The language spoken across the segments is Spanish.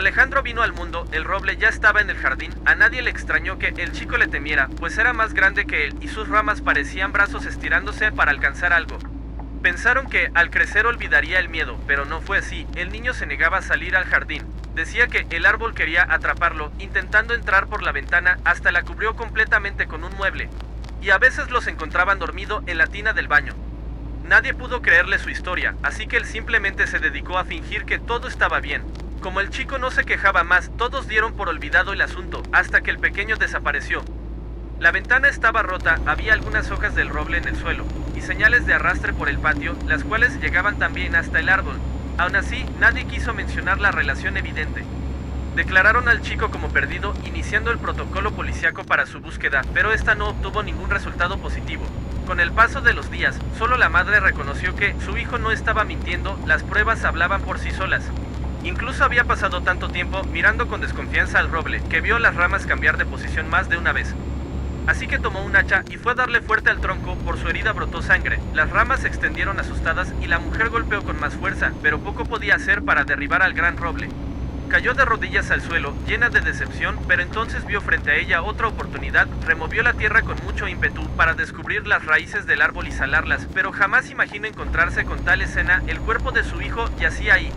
Alejandro vino al mundo, el roble ya estaba en el jardín. A nadie le extrañó que el chico le temiera, pues era más grande que él y sus ramas parecían brazos estirándose para alcanzar algo. Pensaron que al crecer olvidaría el miedo, pero no fue así. El niño se negaba a salir al jardín. Decía que el árbol quería atraparlo, intentando entrar por la ventana, hasta la cubrió completamente con un mueble. Y a veces los encontraban dormido en la tina del baño. Nadie pudo creerle su historia, así que él simplemente se dedicó a fingir que todo estaba bien. Como el chico no se quejaba más, todos dieron por olvidado el asunto, hasta que el pequeño desapareció. La ventana estaba rota, había algunas hojas del roble en el suelo, y señales de arrastre por el patio, las cuales llegaban también hasta el árbol. Aún así, nadie quiso mencionar la relación evidente. Declararon al chico como perdido, iniciando el protocolo policíaco para su búsqueda, pero esta no obtuvo ningún resultado positivo. Con el paso de los días, solo la madre reconoció que su hijo no estaba mintiendo, las pruebas hablaban por sí solas. Incluso había pasado tanto tiempo mirando con desconfianza al roble, que vio las ramas cambiar de posición más de una vez. Así que tomó un hacha y fue a darle fuerte al tronco. Por su herida brotó sangre, las ramas se extendieron asustadas y la mujer golpeó con más fuerza, pero poco podía hacer para derribar al gran roble. Cayó de rodillas al suelo, llena de decepción, pero entonces vio frente a ella otra oportunidad. Removió la tierra con mucho ímpetu para descubrir las raíces del árbol y salarlas, pero jamás imaginó encontrarse con tal escena. El cuerpo de su hijo yacía ahí,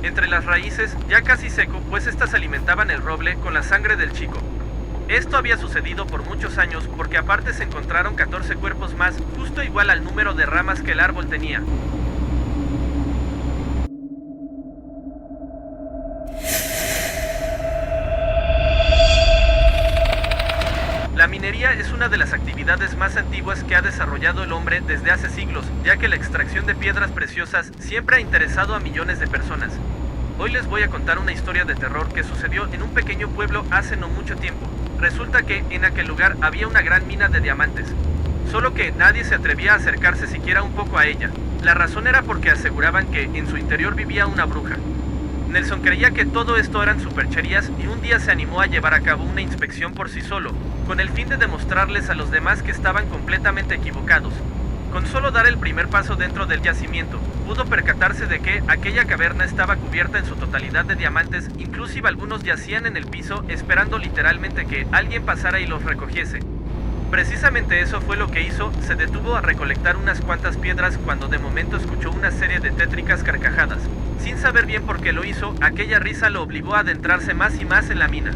entre las raíces, ya casi seco, pues estas alimentaban el roble con la sangre del chico. Esto había sucedido por muchos años, porque aparte se encontraron 14 cuerpos más, justo igual al número de ramas que el árbol tenía. La minería es una de las actividades más antiguas que ha desarrollado el hombre desde hace siglos, ya que la extracción de piedras preciosas siempre ha interesado a millones de personas. Hoy les voy a contar una historia de terror que sucedió en un pequeño pueblo hace no mucho tiempo. Resulta que en aquel lugar había una gran mina de diamantes, solo que nadie se atrevía a acercarse siquiera un poco a ella. La razón era porque aseguraban que en su interior vivía una bruja. Nelson creía que todo esto eran supercherías y un día se animó a llevar a cabo una inspección por sí solo, con el fin de demostrarles a los demás que estaban completamente equivocados. Con solo dar el primer paso dentro del yacimiento, pudo percatarse de que aquella caverna estaba cubierta en su totalidad de diamantes. Inclusive algunos yacían en el piso, esperando literalmente que alguien pasara y los recogiese. Precisamente eso fue lo que hizo. Se detuvo a recolectar unas cuantas piedras cuando de momento escuchó una serie de tétricas carcajadas. Sin saber bien por qué lo hizo, aquella risa lo obligó a adentrarse más y más en la mina.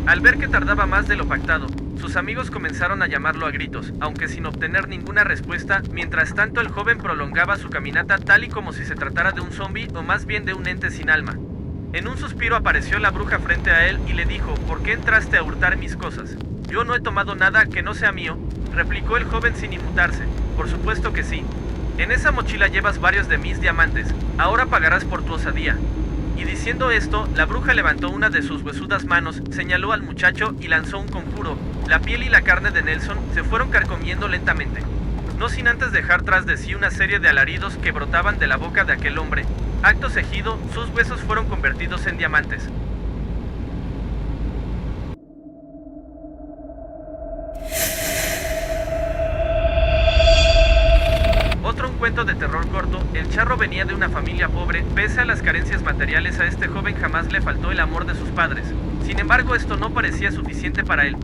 Al ver que tardaba más de lo pactado, sus amigos comenzaron a llamarlo a gritos, aunque sin obtener ninguna respuesta. Mientras tanto, el joven prolongaba su caminata tal y como si se tratara de un zombi, o más bien de un ente sin alma. En un suspiro apareció la bruja frente a él y le dijo: ¿Por qué entraste a hurtar mis cosas? Yo no he tomado nada que no sea mío, replicó el joven sin inmutarse. Por supuesto que sí. En esa mochila llevas varios de mis diamantes, ahora pagarás por tu osadía. Y diciendo esto, la bruja levantó una de sus huesudas manos, señaló al muchacho y lanzó un conjuro. La piel y la carne de Nelson se fueron carcomiendo lentamente, no sin antes dejar tras de sí una serie de alaridos que brotaban de la boca de aquel hombre. Acto seguido, sus huesos fueron convertidos en diamantes. Un cuento de terror corto. El charro venía de una familia pobre. Pese a las carencias materiales, a este joven jamás le faltó el amor de sus padres. Sin embargo, esto no parecía suficiente para él,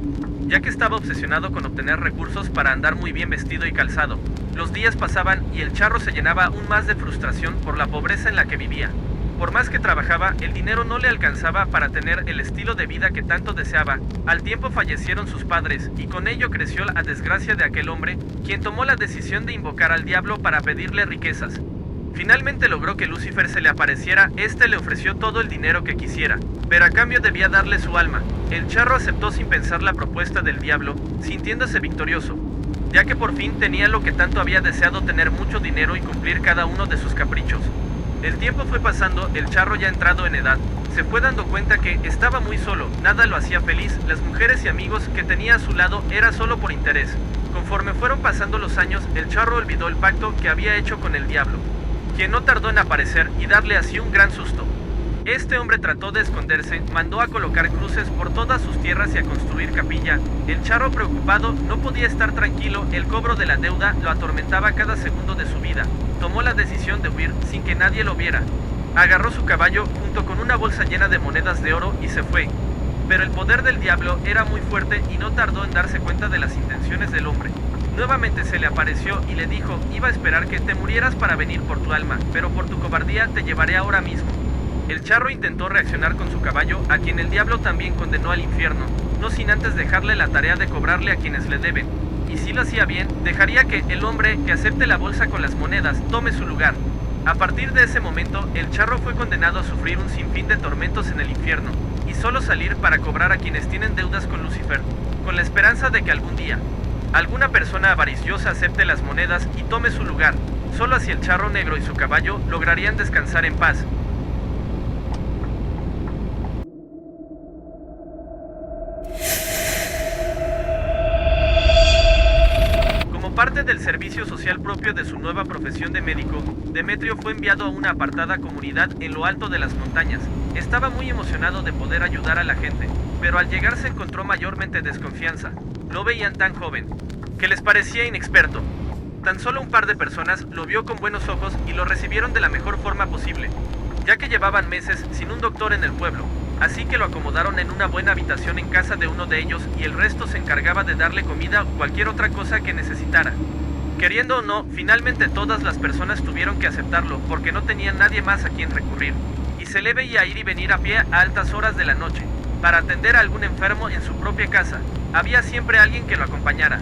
ya que estaba obsesionado con obtener recursos para andar muy bien vestido y calzado. Los días pasaban y el charro se llenaba aún más de frustración por la pobreza en la que vivía. Por más que trabajaba, el dinero no le alcanzaba para tener el estilo de vida que tanto deseaba. Al tiempo fallecieron sus padres, y con ello creció la desgracia de aquel hombre, quien tomó la decisión de invocar al diablo para pedirle riquezas. Finalmente logró que Lucifer se le apareciera. Este le ofreció todo el dinero que quisiera, pero a cambio debía darle su alma. El charro aceptó sin pensar la propuesta del diablo, sintiéndose victorioso, ya que por fin tenía lo que tanto había deseado: tener mucho dinero y cumplir cada uno de sus caprichos. El tiempo fue pasando. El charro, ya entrado en edad, se fue dando cuenta que estaba muy solo. Nada lo hacía feliz. Las mujeres y amigos que tenía a su lado era solo por interés. Conforme fueron pasando los años, el charro olvidó el pacto que había hecho con el diablo, quien no tardó en aparecer y darle así un gran susto. Este hombre trató de esconderse, mandó a colocar cruces por todas sus tierras y a construir capilla. El charro, preocupado, no podía estar tranquilo. El cobro de la deuda lo atormentaba cada segundo de su vida. Tomó la decisión de huir sin que nadie lo viera. Agarró su caballo junto con una bolsa llena de monedas de oro y se fue. Pero el poder del diablo era muy fuerte y no tardó en darse cuenta de las intenciones del hombre. Nuevamente se le apareció y le dijo: iba a esperar que te murieras para venir por tu alma, pero por tu cobardía te llevaré ahora mismo. El charro intentó reaccionar con su caballo, a quien el diablo también condenó al infierno, no sin antes dejarle la tarea de cobrarle a quienes le deben. Y si lo hacía bien, dejaría que el hombre que acepte la bolsa con las monedas tome su lugar. A partir de ese momento, el charro fue condenado a sufrir un sinfín de tormentos en el infierno, y solo salir para cobrar a quienes tienen deudas con Lucifer, con la esperanza de que algún día alguna persona avariciosa acepte las monedas y tome su lugar. Solo así el charro negro y su caballo lograrían descansar en paz. Como parte del servicio social propio de su nueva profesión de médico, Demetrio fue enviado a una apartada comunidad en lo alto de las montañas. Estaba muy emocionado de poder ayudar a la gente, pero al llegar se encontró mayormente desconfianza. Lo veían tan joven, que les parecía inexperto. Tan solo un par de personas lo vio con buenos ojos y lo recibieron de la mejor forma posible, ya que llevaban meses sin un doctor en el pueblo. Así que lo acomodaron en una buena habitación en casa de uno de ellos y el resto se encargaba de darle comida o cualquier otra cosa que necesitara. Queriendo o no, finalmente todas las personas tuvieron que aceptarlo porque no tenían nadie más a quien recurrir. Y se le veía ir y venir a pie a altas horas de la noche, para atender a algún enfermo en su propia casa. Había siempre alguien que lo acompañara.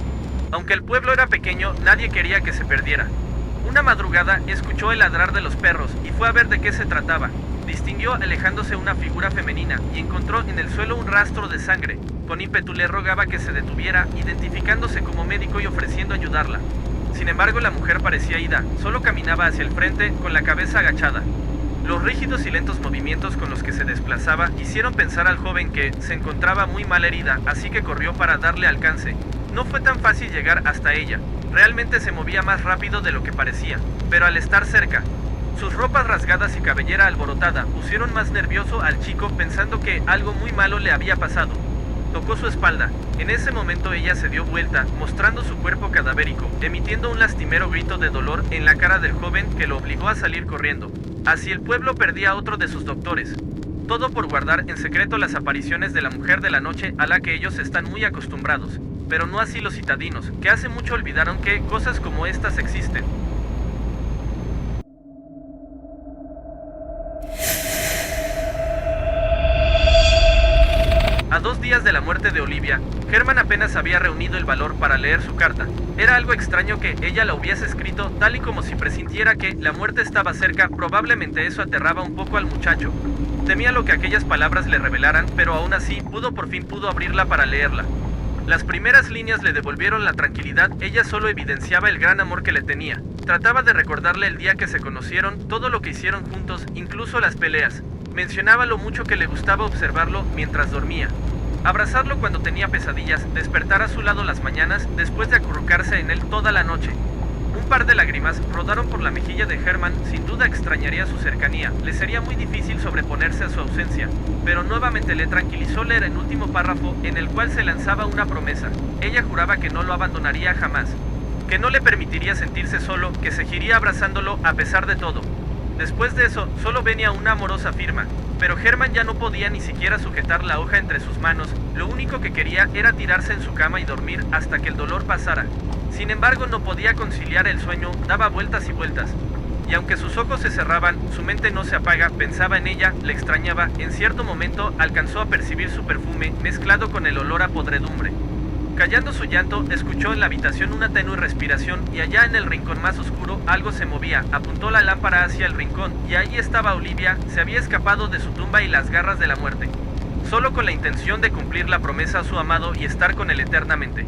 Aunque el pueblo era pequeño, nadie quería que se perdiera. Una madrugada escuchó el ladrar de los perros y fue a ver de qué se trataba. Distinguió alejándose una figura femenina y encontró en el suelo un rastro de sangre. Con ímpetu le rogaba que se detuviera, identificándose como médico y ofreciendo ayudarla. Sin embargo, la mujer parecía ida, solo caminaba hacia el frente con la cabeza agachada. Los rígidos y lentos movimientos con los que se desplazaba hicieron pensar al joven que se encontraba muy mal herida, así que corrió para darle alcance. No fue tan fácil llegar hasta ella. Realmente se movía más rápido de lo que parecía, pero al estar cerca, sus ropas rasgadas y cabellera alborotada pusieron más nervioso al chico, pensando que algo muy malo le había pasado. Tocó su espalda. En ese momento ella se dio vuelta, mostrando su cuerpo cadavérico, emitiendo un lastimero grito de dolor en la cara del joven que lo obligó a salir corriendo. Así el pueblo perdía a otro de sus doctores. Todo por guardar en secreto las apariciones de la mujer de la noche a la que ellos están muy acostumbrados. Pero no así los citadinos, que hace mucho olvidaron que cosas como estas existen. A 2 días de la muerte de Olivia, Herman apenas había reunido el valor para leer su carta. Era algo extraño que ella la hubiese escrito tal y como si presintiera que la muerte estaba cerca. Probablemente eso aterraba un poco al muchacho. Temía lo que aquellas palabras le revelaran, pero aún así por fin pudo abrirla para leerla. Las primeras líneas le devolvieron la tranquilidad. Ella solo evidenciaba el gran amor que le tenía. Trataba de recordarle el día que se conocieron, todo lo que hicieron juntos, incluso las peleas. Mencionaba lo mucho que le gustaba observarlo mientras dormía, abrazarlo cuando tenía pesadillas, despertar a su lado las mañanas después de acurrucarse en él toda la noche. Un par de lágrimas rodaron por la mejilla de Herman. Sin duda extrañaría su cercanía, le sería muy difícil sobreponerse a su ausencia, pero nuevamente le tranquilizó leer el último párrafo en el cual se lanzaba una promesa. Ella juraba que no lo abandonaría jamás, que no le permitiría sentirse solo, que seguiría abrazándolo a pesar de todo. Después de eso, solo venía una amorosa firma, pero Herman ya no podía ni siquiera sujetar la hoja entre sus manos. Lo único que quería era tirarse en su cama y dormir hasta que el dolor pasara. Sin embargo, no podía conciliar el sueño, daba vueltas y vueltas. Y aunque sus ojos se cerraban, su mente no se apaga, pensaba en ella, le extrañaba. En cierto momento alcanzó a percibir su perfume, mezclado con el olor a podredumbre. Callando su llanto, escuchó en la habitación una tenue respiración y allá en el rincón más oscuro algo se movía. Apuntó la lámpara hacia el rincón y ahí estaba Olivia. Se había escapado de su tumba y las garras de la muerte, solo con la intención de cumplir la promesa a su amado y estar con él eternamente.